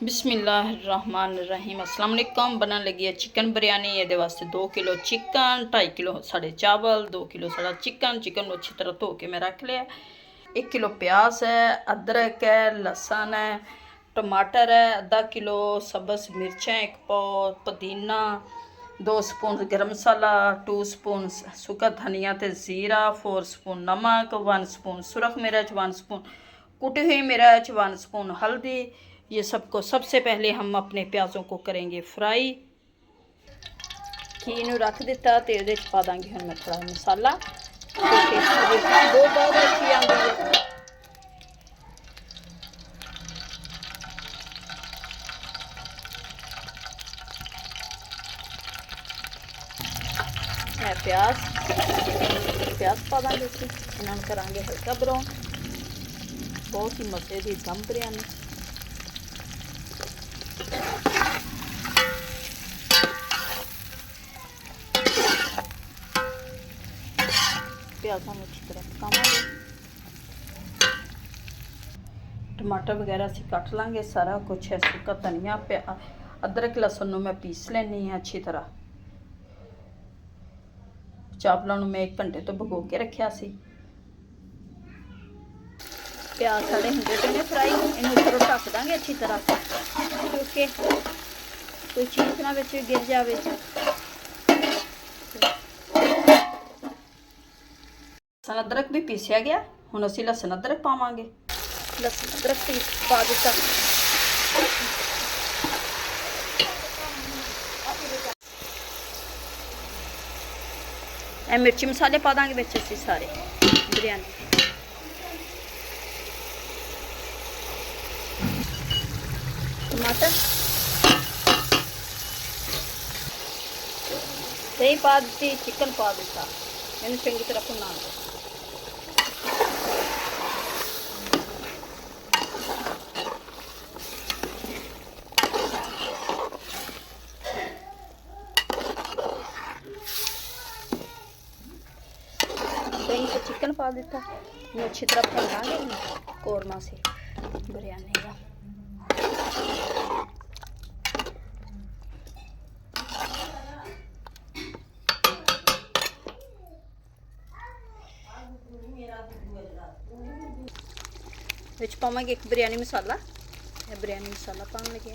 बिस्मिल्लाहिर्रहमानिर्रहीम अस्सलाम वालेकुम। बनन लगी है चिकन बिरयानी। ये वास्ते 2 किलो चिकन, 2.5 किलो साढ़े चावल, 2 किलो साढ़ा चिकन को अच्छी तरह धो के मैं रख लिया। 1 किलो प्याज है, अदरक है, लहसुन है, टमाटर है, आधा किलो सब्ज़ मिर्चें, 1 पाव पुदीना, 2 स्पून गर्म मसाला, 2 स्पून सुखा धनिया ते ज़ीरा, 4 स्पून नमक, 1 स्पून सुरख मिर्च, 1 स्पून कुटी हुई मिर्च, 1 स्पून हल्दी। ये सबको सबसे पहले हम अपने प्याज़ों को करेंगे फ्राई। घी रख दिता तो ये पा देंगे हम मैं थोड़ा मसाला, बहुत अच्छी आती है। प्याज पा देंगे इन्होंने करांगे हल्का ब्राउन। बहुत ही मज़े की दम बिरयानी। प्याज़ों में अच्छी तरह पकावांगे। टमाटर वगैरह असी कट लाँगे, सारा कुछ है। सुक्का धनिया, अदरक लहसुन मैं पीस लैनी है अच्छी तरह। चावलों मैं 1 घंटे तो भगो के रखा सी। प्याज साढ़े होंगे पे फ्राई, इन्हें ऊपरों ढक देंगे अच्छी तरह क्योंकि कोई चीज़ ना बिच गिर जाए। लहसुन अदरक भी पीसिया गया। हुण असीं लहसुन अदरक पावांगे। लहसुन अदरक पीस पा दिता। मिर्ची मसाले पा देंगे बिच असीं सारे बिरयानी। टमाटर, दही पा दी, चिकन पा दिता। मैंने चंगी तरह भुना दो। दही से चिकन पा दिता। मैं अच्छी तरह भुना लेंगे कौरमा से बिरयानी का। विच पावांगे 1 बिरयानी मसाला। बिरयानी मसाला पाने लगे।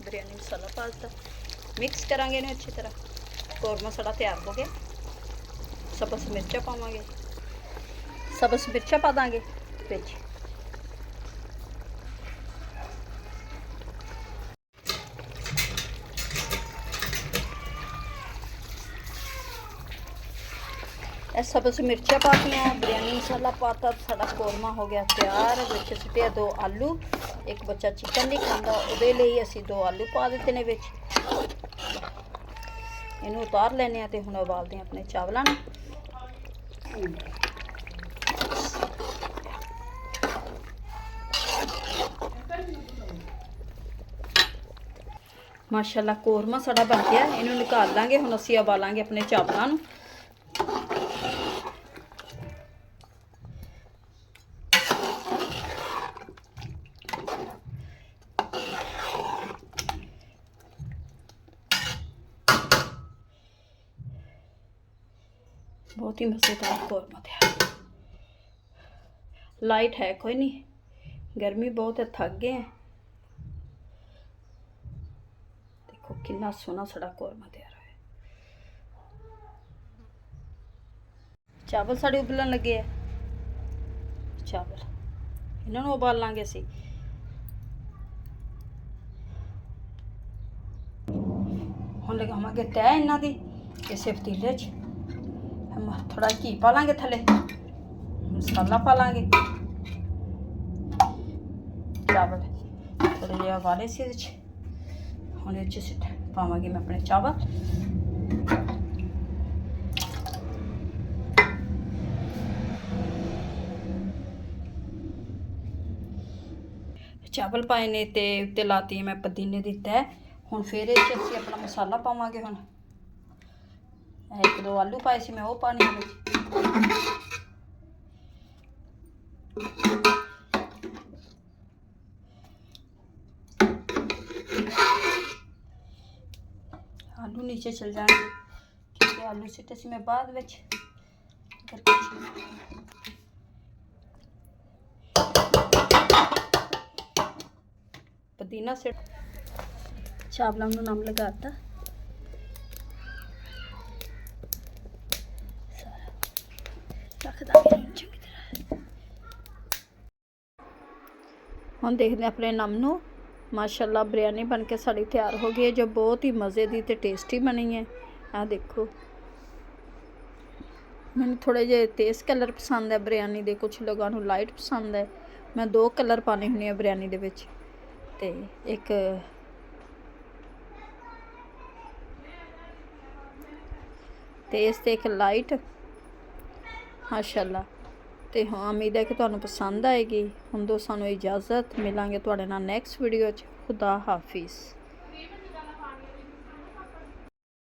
बिरयानी मसाला पा दिता। मिक्स करांगे इन्हें अच्छी तरह। कौरमा साड़ा तैयार हो गया। सब्ज़ मिर्चा पावांगे, सब्ज़ मिर्चा पा देंगे बिच। सब्ज़ मिर्चा पातियाँ, बिरयानी मसाला पाता, साड़ा कौरमा हो गया तैयार। विच सुट्टिया 2 आलू। एक बच्चा चिकन नहीं खाता, उहदे लई असीं 2 आलू पा दिते ने विच। इनू उतार लैने ते हुण उबालदे अपने चावलों। माशाल्लाह कौरमा साड़ा बन गया। इनू निकाल लांगे। हुण असीं उबालांगे अपने चावलों। बहुत ही मज़ेदार कौरमा तैयार। लाइट है कोई नहीं, गर्मी बहुत है, थक गए हैं। देखो कितना सोहना साड़ा कौरमा तैयार है। चावल साढ़े उबलन लगे है। चावल इन्होंने उबाल लांगे असीं। हुण लगावांगे तैह इन्हां दी। इस पतीले च हम थोड़ा घी पा लांगे, थले मसाला पा लांगे। चावल थोड़े जे उबाले से हुण इह च पावांगे मैं अपने चावल। चावल पाए ने ते उत्ते लाती मैं पुदीने दी तह। हुण फिर इह च असीं अपना मसाला पावांगे। हुण 1-2 आलू पाए सी मैं, वो पाने। नीचे चल जाएंगे क्योंकि आलू सिटे से मैं बाद में करके पुदीना से चावलों को नम लगाता रख दांगे चंगी तरह। ਹੁਣ ਦੇਖਦੇ ਆਪਣੇ ਨਮ ਨੂੰ। ਮਾਸ਼ਾਅੱਲਾ ਬਿਰਿਆਨੀ ਬਣ ਕੇ ਸਾਡੀ ਤਿਆਰ ਹੋ ਗਈ ਹੈ ਜੋ ਬਹੁਤ ਹੀ ਮਜ਼ੇ ਦੀ ਤੇ ਟੇਸਟੀ ਬਣੀ ਹੈ। ਆ ਦੇਖੋ ਮੈਨੂੰ ਥੋੜੇ ਜਿਹੇ ਤੇਜ਼ ਕਲਰ ਪਸੰਦ ਹੈ ਬਿਰਿਆਨੀ ਦੇ, ਕੁਝ ਲੋਕਾਂ ਨੂੰ ਲਾਈਟ ਪਸੰਦ ਹੈ। ਮੈਂ 2 ਕਲਰ ਪਾਣੇ ਹੁੰਦੇ ਆ ਬਿਰਿਆਨੀ ਦੇ ਵਿੱਚ, ਤੇ ਇੱਕ ਤੇਜ਼ ਤੇ ਇੱਕ ਲਾਈਟ। ਮਾਸ਼ਾਅੱਲਾ। ਤੇ ਹਾਂ ਉਮੀਦ ਹੈ ਕਿ ਤੁਹਾਨੂੰ ਪਸੰਦ ਆਏਗੀ। ਹੁਣ ਦੋ ਸਾਨੂੰ ਇਜਾਜ਼ਤ, ਮਿਲਾਂਗੇ ਤੁਹਾਡੇ ਨਾਲ ਨੈਕਸਟ ਵੀਡੀਓ 'ਚ। ਖੁਦਾ ਹਾਫਿਜ਼।